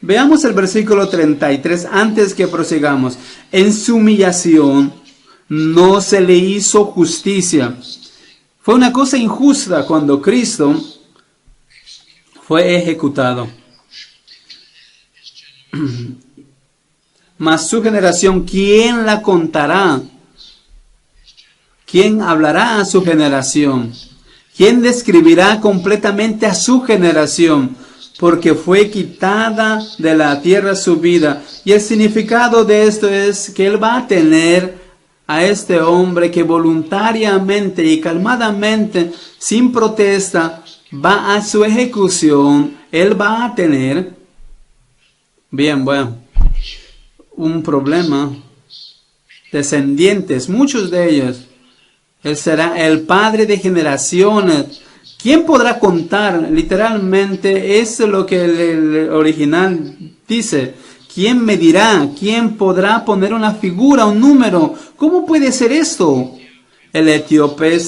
Veamos el versículo 33 antes que prosigamos. En su humillación no se le hizo justicia. Fue una cosa injusta cuando Cristo fue ejecutado. Mas su generación, ¿quién la contará? ¿Quién hablará a su generación? ¿Quién describirá completamente a su generación? Porque fue quitada de la tierra su vida. Y el significado de esto es que Él va a tener a este hombre que voluntariamente y calmadamente, sin protesta, va a su ejecución. Él va a tener, un problema. Descendientes, muchos de ellos. Él será el padre de generaciones. ¿Quién podrá contar? Literalmente, eso es lo que el original dice. ¿Quién medirá? ¿Quién podrá poner una figura, un número? ¿Cómo puede ser esto? El etíope,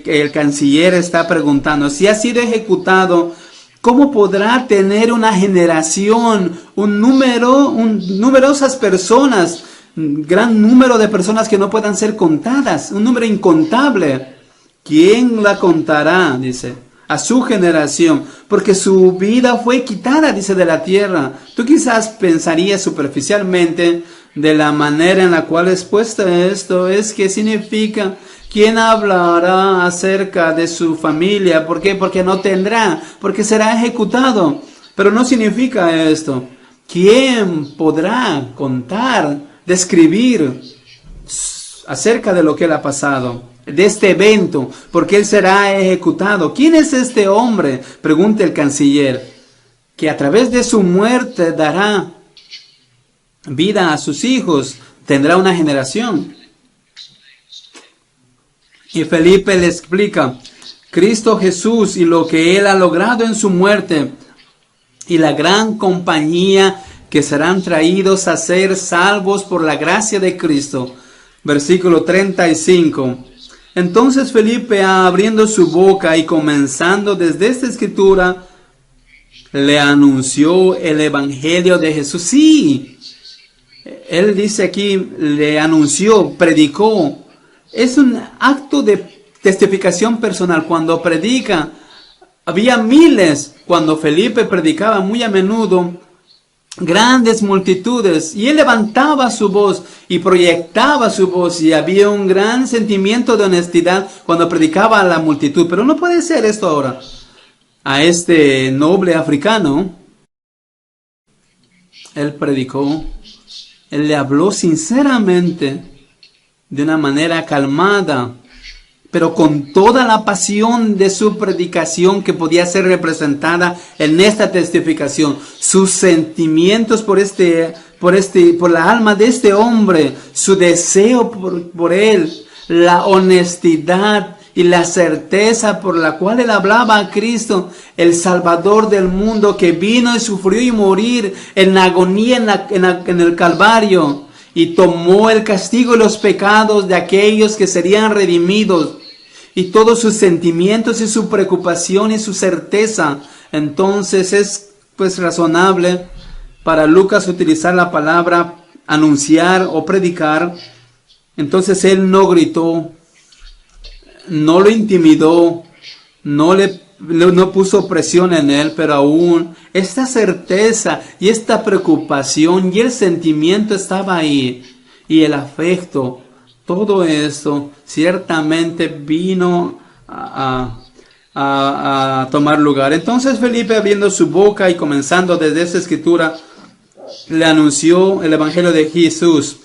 el canciller, está preguntando, si ha sido ejecutado, ¿cómo podrá tener una generación, numerosas personas, un gran número de personas que no puedan ser contadas, un número incontable? ¿Quién la contará? Dice, a su generación, porque su vida fue quitada, dice, de la tierra. Tú quizás pensarías superficialmente de la manera en la cual es puesto esto, es que significa, ¿quién hablará acerca de su familia? ¿Por qué? Porque no tendrá, porque será ejecutado. Pero no significa esto. ¿Quién podrá contar, describir acerca de lo que él ha pasado? De este evento, porque él será ejecutado. ¿Quién es este hombre? Pregunta el canciller, que a través de su muerte dará vida a sus hijos, tendrá una generación. Y Felipe le explica, Cristo Jesús y lo que él ha logrado en su muerte, y la gran compañía que serán traídos a ser salvos por la gracia de Cristo. Versículo 35. Entonces Felipe, abriendo su boca y comenzando desde esta escritura, le anunció el evangelio de Jesús. Sí, él dice aquí, le anunció, predicó. Es un acto de testificación personal. Cuando predica, había miles. Cuando Felipe predicaba muy a menudo, grandes multitudes, y él levantaba su voz y proyectaba su voz, y había un gran sentimiento de honestidad cuando predicaba a la multitud. Pero no puede ser esto ahora. A este noble africano, él predicó, él le habló sinceramente, de una manera calmada, pero con toda la pasión de su predicación que podía ser representada en esta testificación. Sus sentimientos por la alma de este hombre, su deseo por él, la honestidad y la certeza por la cual él hablaba a Cristo, el Salvador del mundo, que vino y sufrió y morir en agonía en el Calvario, y tomó el castigo y los pecados de aquellos que serían redimidos. Y todos sus sentimientos y su preocupación y su certeza. Entonces es pues razonable para Lucas utilizar la palabra anunciar o predicar. Entonces él no gritó, no lo intimidó, no puso presión en él, pero aún esta certeza y esta preocupación y el sentimiento estaba ahí, y el afecto. Todo esto ciertamente vino a tomar lugar. Entonces Felipe, abriendo su boca y comenzando desde esa escritura, le anunció el evangelio de Jesús.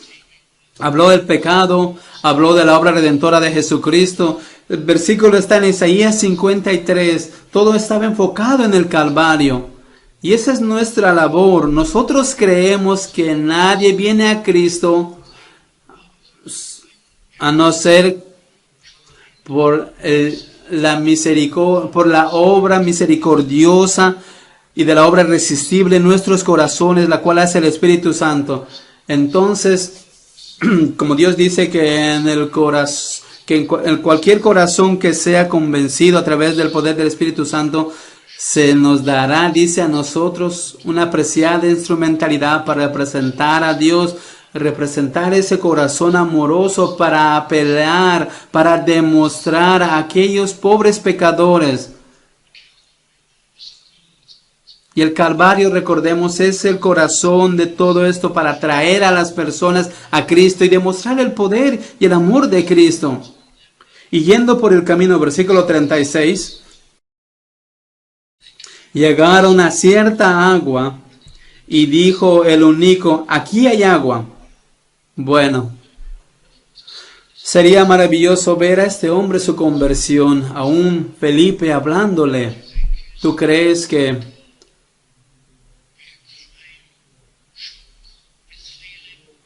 Habló del pecado, habló de la obra redentora de Jesucristo. El versículo está en Isaías 53. Todo estaba enfocado en el Calvario. Y esa es nuestra labor. Nosotros creemos que nadie viene a Cristo a no ser por la obra misericordiosa y de la obra irresistible en nuestros corazones, la cual hace el Espíritu Santo. Entonces, como Dios dice que en cualquier corazón que sea convencido a través del poder del Espíritu Santo, se nos dará, dice a nosotros, una preciada instrumentalidad para representar a Dios, representar ese corazón amoroso para apelar, para demostrar a aquellos pobres pecadores. Y el Calvario, recordemos, es el corazón de todo esto para traer a las personas a Cristo y demostrar el poder y el amor de Cristo. Y yendo por el camino, versículo 36, llegaron a cierta agua y dijo el eunuco, aquí hay agua. Bueno, sería maravilloso ver a este hombre su conversión, aún Felipe hablándole. ¿Tú crees que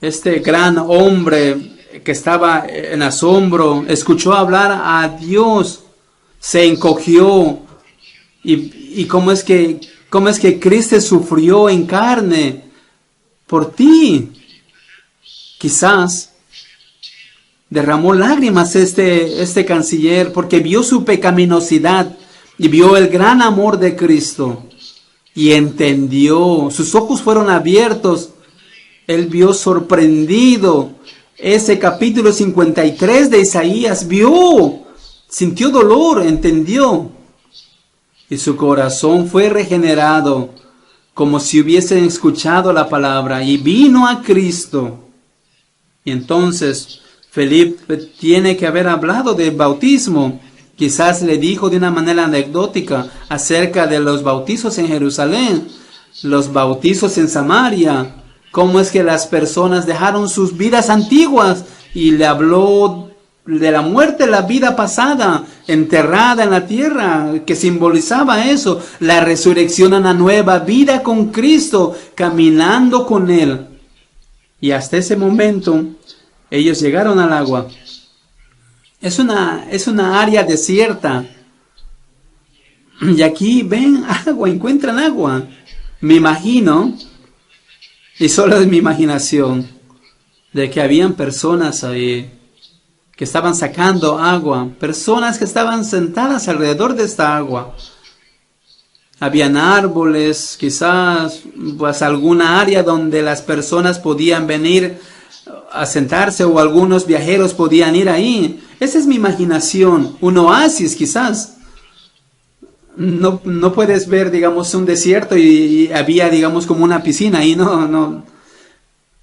este gran hombre que estaba en asombro escuchó hablar a Dios, se encogió? ¿Y cómo es que Cristo sufrió en carne por ti? Quizás derramó lágrimas este canciller porque vio su pecaminosidad y vio el gran amor de Cristo y entendió. Sus ojos fueron abiertos. Él vio sorprendido ese capítulo 53 de Isaías. Vio, sintió dolor, entendió. Y su corazón fue regenerado como si hubiesen escuchado la palabra y vino a Cristo. Y entonces Felipe tiene que haber hablado del bautismo. Quizás le dijo de una manera anecdótica acerca de los bautizos en Jerusalén, los bautizos en Samaria, cómo es que las personas dejaron sus vidas antiguas, y le habló de la muerte, la vida pasada, enterrada en la tierra, que simbolizaba eso, la resurrección a una nueva vida con Cristo, caminando con Él. Y hasta ese momento, ellos llegaron al agua. Es una área desierta. Y aquí ven agua, encuentran agua. Me imagino, y solo es mi imaginación, de que habían personas ahí que estaban sacando agua, personas que estaban sentadas alrededor de esta agua. Habían árboles, quizás pues alguna área donde las personas podían venir a sentarse, o algunos viajeros podían ir ahí. Esa es mi imaginación, un oasis quizás. No puedes ver, digamos, un desierto y había, digamos, como una piscina ahí, no.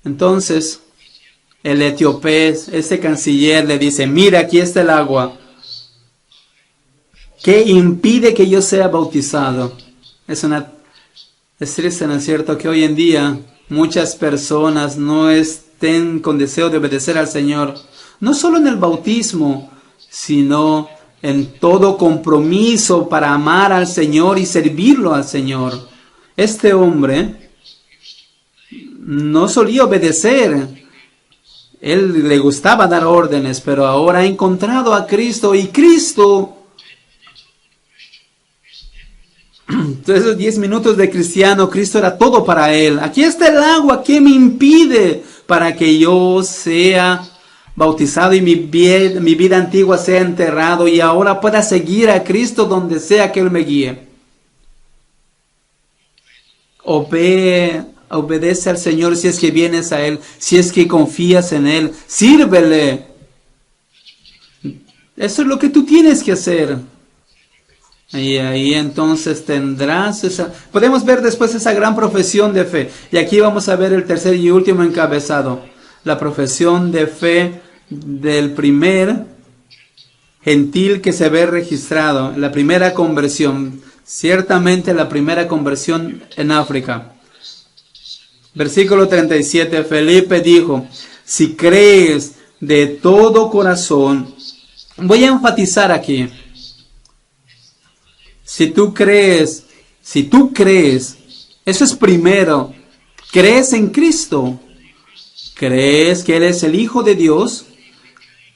Entonces, el etíope, ese canciller, le dice, mira, aquí está el agua. ¿Qué impide que yo sea bautizado? Es triste, ¿no es cierto?, que hoy en día muchas personas no estén con deseo de obedecer al Señor, no solo en el bautismo, sino en todo compromiso para amar al Señor y servirlo al Señor. Este hombre no solía obedecer. Él le gustaba dar órdenes, pero ahora ha encontrado a Cristo, y Cristo, esos 10 minutos de cristiano, Cristo era todo para él. Aquí está el agua, ¿qué me impide para que yo sea bautizado y mi vida antigua sea enterrado y ahora pueda seguir a Cristo donde sea que Él me guíe? Obedece al Señor si es que vienes a Él, si es que confías en Él, sírvele. Eso es lo que tú tienes que hacer. Y ahí entonces tendrás podemos ver después esa gran profesión de fe. Y aquí vamos a ver el tercer y último encabezado. La profesión de fe del primer gentil que se ve registrado. La primera conversión. Ciertamente la primera conversión en África. Versículo 37. Felipe dijo, si crees de todo corazón. Voy a enfatizar aquí. Si tú crees, eso es primero. ¿Crees en Cristo? ¿Crees que Él es el Hijo de Dios?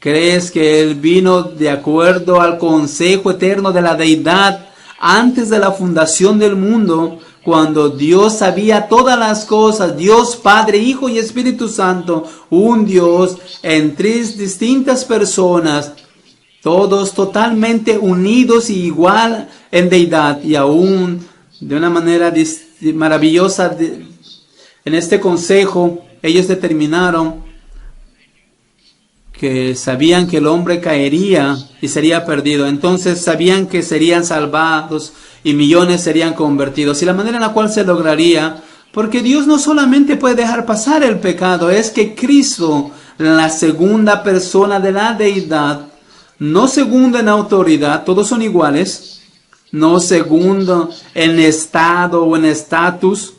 ¿Crees que Él vino de acuerdo al consejo eterno de la deidad antes de la fundación del mundo, cuando Dios sabía todas las cosas? Dios Padre, Hijo y Espíritu Santo, un Dios en tres distintas personas, todos totalmente unidos y igual en deidad, y aún de una manera maravillosa. En este consejo ellos determinaron que sabían que el hombre caería y sería perdido. Entonces sabían que serían salvados y millones serían convertidos. Y la manera en la cual se lograría, porque Dios no solamente puede dejar pasar el pecado, es que Cristo, la segunda persona de la deidad, no segundo en autoridad, todos son iguales, no segundo en estado o en estatus,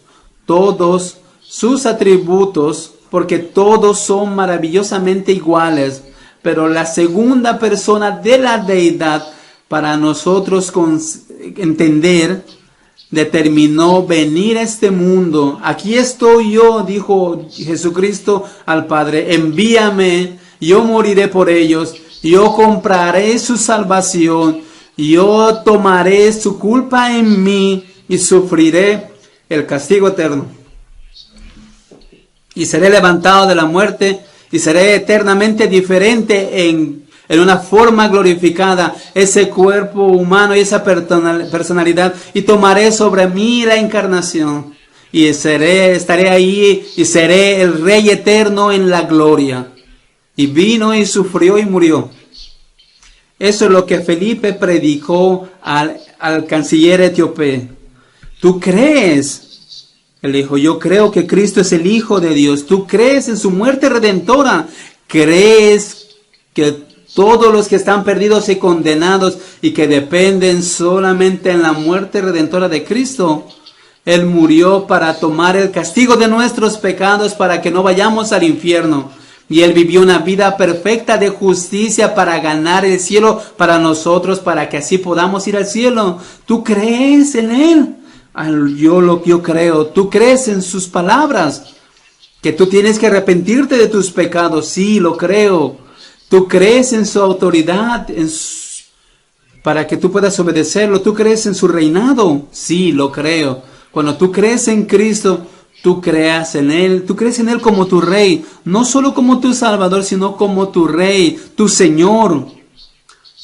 todos sus atributos, porque todos son maravillosamente iguales, pero la segunda persona de la deidad, para nosotros entender, determinó venir a este mundo. Aquí estoy yo, dijo Jesucristo al Padre, envíame, yo moriré por ellos, yo compraré su salvación, yo tomaré su culpa en mí y sufriré el castigo eterno. Y seré levantado de la muerte y seré eternamente diferente en una forma glorificada, ese cuerpo humano y esa personalidad, y tomaré sobre mí la encarnación, y estaré ahí y seré el Rey eterno en la gloria. Y vino y sufrió y murió. Eso es lo que Felipe predicó al canciller etíope. ¿Tú crees? Él dijo, yo creo que Cristo es el Hijo de Dios. ¿Tú crees en su muerte redentora? ¿Crees que todos los que están perdidos y condenados y que dependen solamente en la muerte redentora de Cristo? Él murió para tomar el castigo de nuestros pecados para que no vayamos al infierno. Y Él vivió una vida perfecta de justicia para ganar el cielo para nosotros, para que así podamos ir al cielo. ¿Tú crees en Él? Yo creo. ¿Tú crees en sus palabras? Que tú tienes que arrepentirte de tus pecados. Sí, lo creo. ¿Tú crees en su autoridad para que tú puedas obedecerlo? ¿Tú crees en su reinado? Sí, lo creo. Cuando tú crees en Cristo, tú creas en Él. Tú crees en Él como tu Rey. No solo como tu Salvador, sino como tu Rey, tu Señor.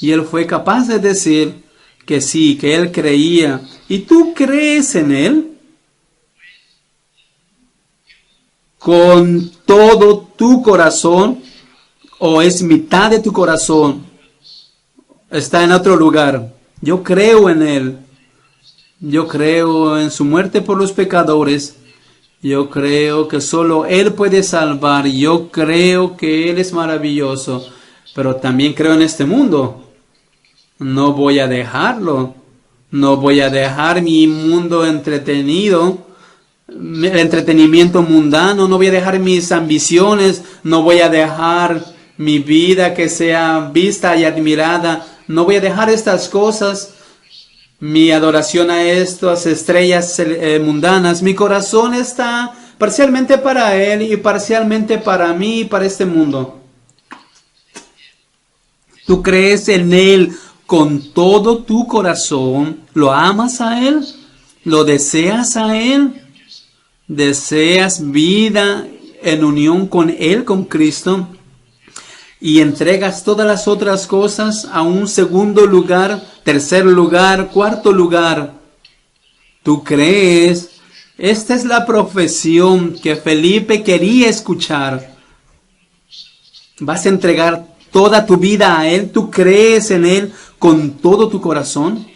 Y Él fue capaz de decir que sí, que Él creía. ¿Y tú crees en Él? ¿Con todo tu corazón? ¿O es mitad de tu corazón? Está en otro lugar. Yo creo en Él. Yo creo en su muerte por los pecadores. Yo creo que solo Él puede salvar. Yo creo que Él es maravilloso. Pero también creo en este mundo. No voy a dejarlo. No voy a dejar mi mundo entretenido, el entretenimiento mundano. No voy a dejar mis ambiciones. No voy a dejar mi vida que sea vista y admirada. No voy a dejar estas cosas. Mi adoración a estas estrellas mundanas. Mi corazón está parcialmente para Él y parcialmente para mí y para este mundo. ¿Tú crees en Él con todo tu corazón? ¿Lo amas a Él? ¿Lo deseas a Él? ¿Deseas vida en unión con Él, con Cristo? Y entregas todas las otras cosas a un segundo lugar, tercer lugar, cuarto lugar. ¿Tú crees? Esta es la profesión que Felipe quería escuchar. ¿Vas a entregar toda tu vida a Él? ¿Tú crees en Él con todo tu corazón?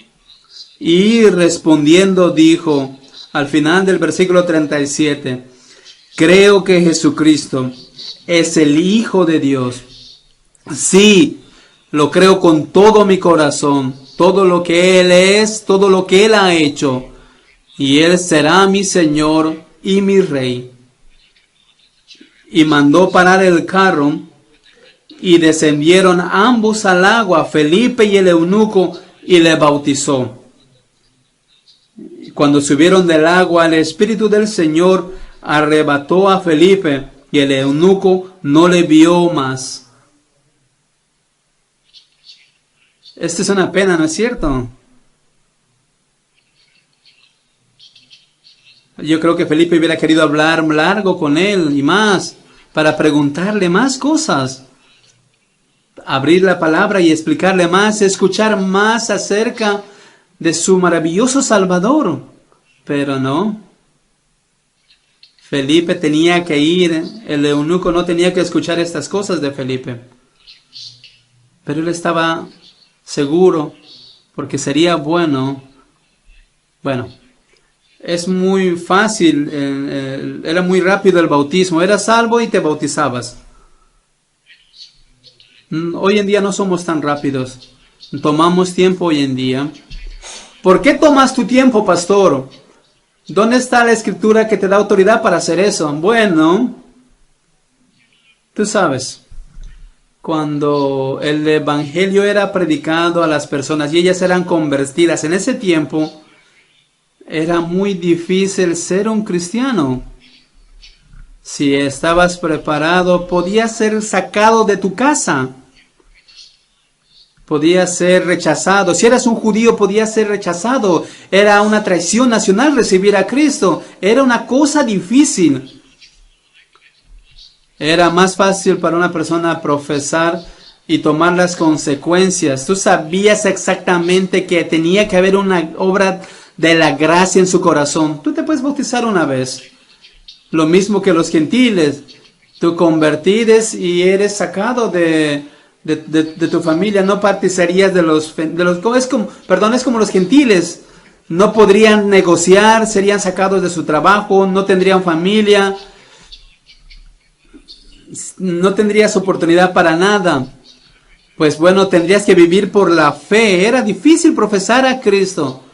Y respondiendo dijo, al final del versículo 37, creo que Jesucristo es el Hijo de Dios. Sí, lo creo con todo mi corazón, todo lo que Él es, todo lo que Él ha hecho, y Él será mi Señor y mi Rey. Y mandó parar el carro, y descendieron ambos al agua, Felipe y el eunuco, y le bautizó. Cuando subieron del agua, el Espíritu del Señor arrebató a Felipe, y el eunuco no le vio más. Esta es una pena, ¿no es cierto? Yo creo que Felipe hubiera querido hablar largo con él y más, para preguntarle más cosas. abrir la palabra y explicarle más, escuchar más acerca de su maravilloso Salvador. Pero no. Felipe tenía que ir, el eunuco no tenía que escuchar estas cosas de Felipe. Pero él estaba seguro, porque sería bueno. Bueno, es muy fácil, era muy rápido el bautismo, eras salvo y te bautizabas. Hoy en día no somos tan rápidos, tomamos tiempo hoy en día. ¿Por qué tomas tu tiempo, pastor? ¿Dónde está la escritura que te da autoridad para hacer eso? Bueno, tú sabes, cuando el evangelio era predicado a las personas y ellas eran convertidas, en ese tiempo era muy difícil ser un cristiano. Si estabas preparado, podías ser sacado de tu casa. Podías ser rechazado. Si eras un judío, podías ser rechazado. Era una traición nacional recibir a Cristo. Era una cosa difícil. Era más fácil para una persona profesar y tomar las consecuencias. Tú sabías exactamente que tenía que haber una obra de la gracia en su corazón. Tú te puedes bautizar una vez. Lo mismo que los gentiles. Tú convertides y eres sacado de tu familia. No participarías es como los gentiles. No podrían negociar, serían sacados de su trabajo, no tendrían familia. No tendrías oportunidad para nada. Pues bueno, tendrías que vivir por la fe. Era difícil profesar a Cristo.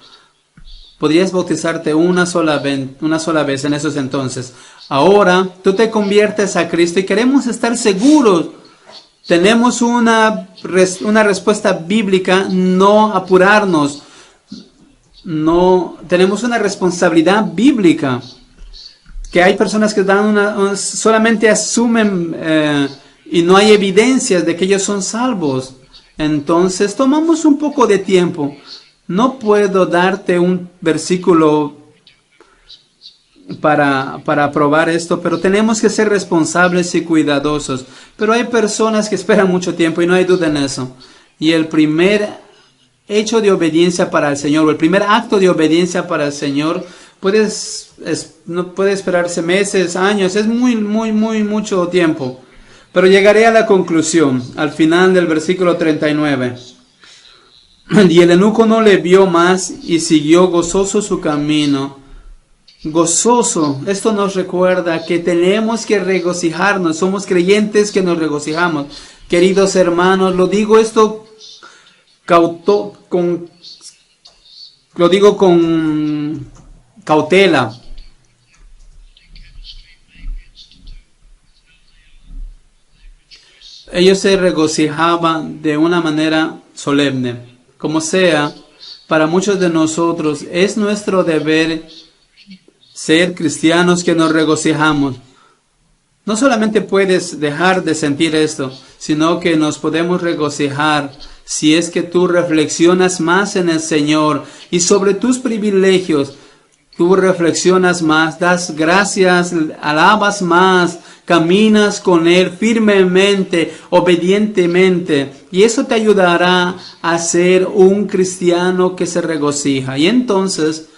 Podrías bautizarte una sola vez en esos entonces. Ahora tú te conviertes a Cristo y queremos estar seguros. Tenemos una respuesta bíblica, no apurarnos. No, tenemos una responsabilidad bíblica. Que hay personas que solamente asumen y no hay evidencias de que ellos son salvos. Entonces tomamos un poco de tiempo. No puedo darte un versículo para probar esto, pero tenemos que ser responsables y cuidadosos. Pero hay personas que esperan mucho tiempo y no hay duda en eso. Y el primer hecho de obediencia para el Señor, o el primer acto de obediencia para el Señor, no puede esperarse meses, años, es mucho tiempo. Pero llegaré a la conclusión, al final del versículo 39. Y el eunuco no le vio más y siguió gozoso su camino. Gozoso, esto nos recuerda que tenemos que regocijarnos, somos creyentes que nos regocijamos. Queridos hermanos, lo digo con cautela. Ellos se regocijaban de una manera solemne. Como sea, para muchos de nosotros es nuestro deber ser cristianos que nos regocijamos. No solamente puedes dejar de sentir esto, sino que nos podemos regocijar si es que tú reflexionas más en el Señor y sobre tus privilegios. Tú reflexionas más, das gracias, alabas más, caminas con Él firmemente, obedientemente. Y eso te ayudará a ser un cristiano que se regocija. Y entonces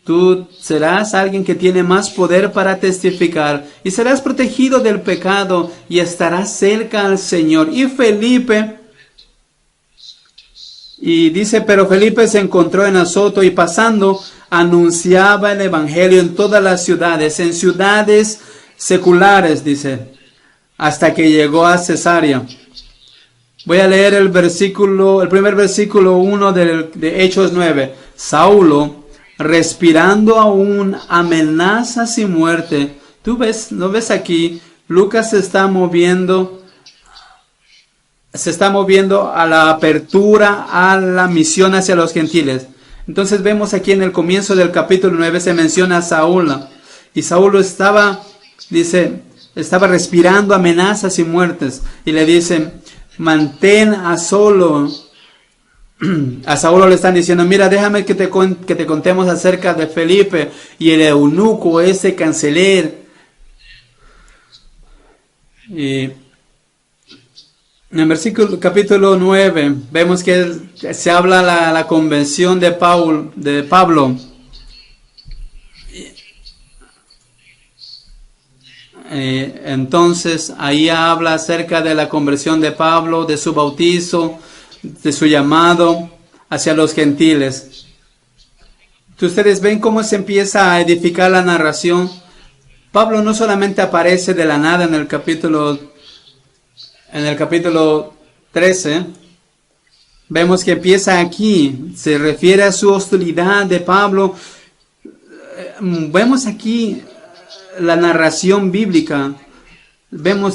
tú serás alguien que tiene más poder para testificar y serás protegido del pecado y estarás cerca al Señor. Y Felipe, y dice, pero Felipe se encontró en Azoto y pasando anunciaba el evangelio en todas las ciudades, en ciudades seculares, dice, hasta que llegó a Cesarea. Voy a leer el primer versículo 1 de Hechos 9. Saulo, respirando aún amenazas y muerte. Tú ves, ¿no ves aquí? Lucas se está moviendo a la apertura, a la misión hacia los gentiles. Entonces vemos aquí en el comienzo del capítulo 9 se menciona a Saulo. Y Saulo estaba respirando amenazas y muertes. Y le dicen, mantén a Saulo. A Saulo le están diciendo, mira, déjame que te contemos acerca de Felipe y el eunuco, ese canciller. Y En el versículo capítulo 9 vemos que se habla la convención de Pablo. Entonces ahí habla acerca de la conversión de Pablo, de su bautizo, de su llamado hacia los gentiles. Ustedes ven cómo se empieza a edificar la narración. Pablo no solamente aparece de la nada en el capítulo 13. Vemos que empieza aquí, se refiere a su hostilidad de Pablo. Vemos aquí la narración bíblica.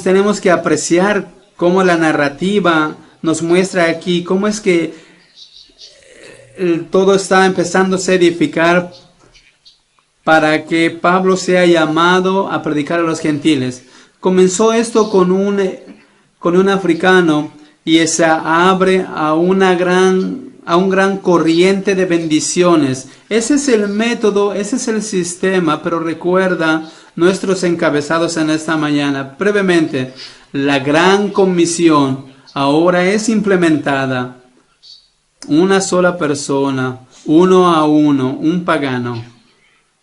Tenemos que apreciar cómo la narrativa nos muestra aquí, cómo es que todo está empezando a edificar para que Pablo sea llamado a predicar a los gentiles. Comenzó esto con un africano y se abre a un gran corriente de bendiciones. Ese es el método, ese es el sistema, pero recuerda nuestros encabezados en esta mañana. Brevemente, la gran comisión ahora es implementada. Una sola persona, uno a uno, un pagano.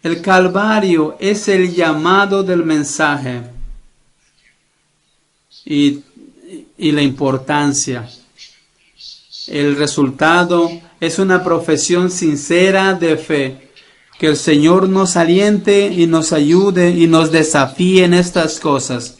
El Calvario es el llamado del mensaje y la importancia. El resultado es una profesión sincera de fe. Que el Señor nos aliente y nos ayude y nos desafíe en estas cosas.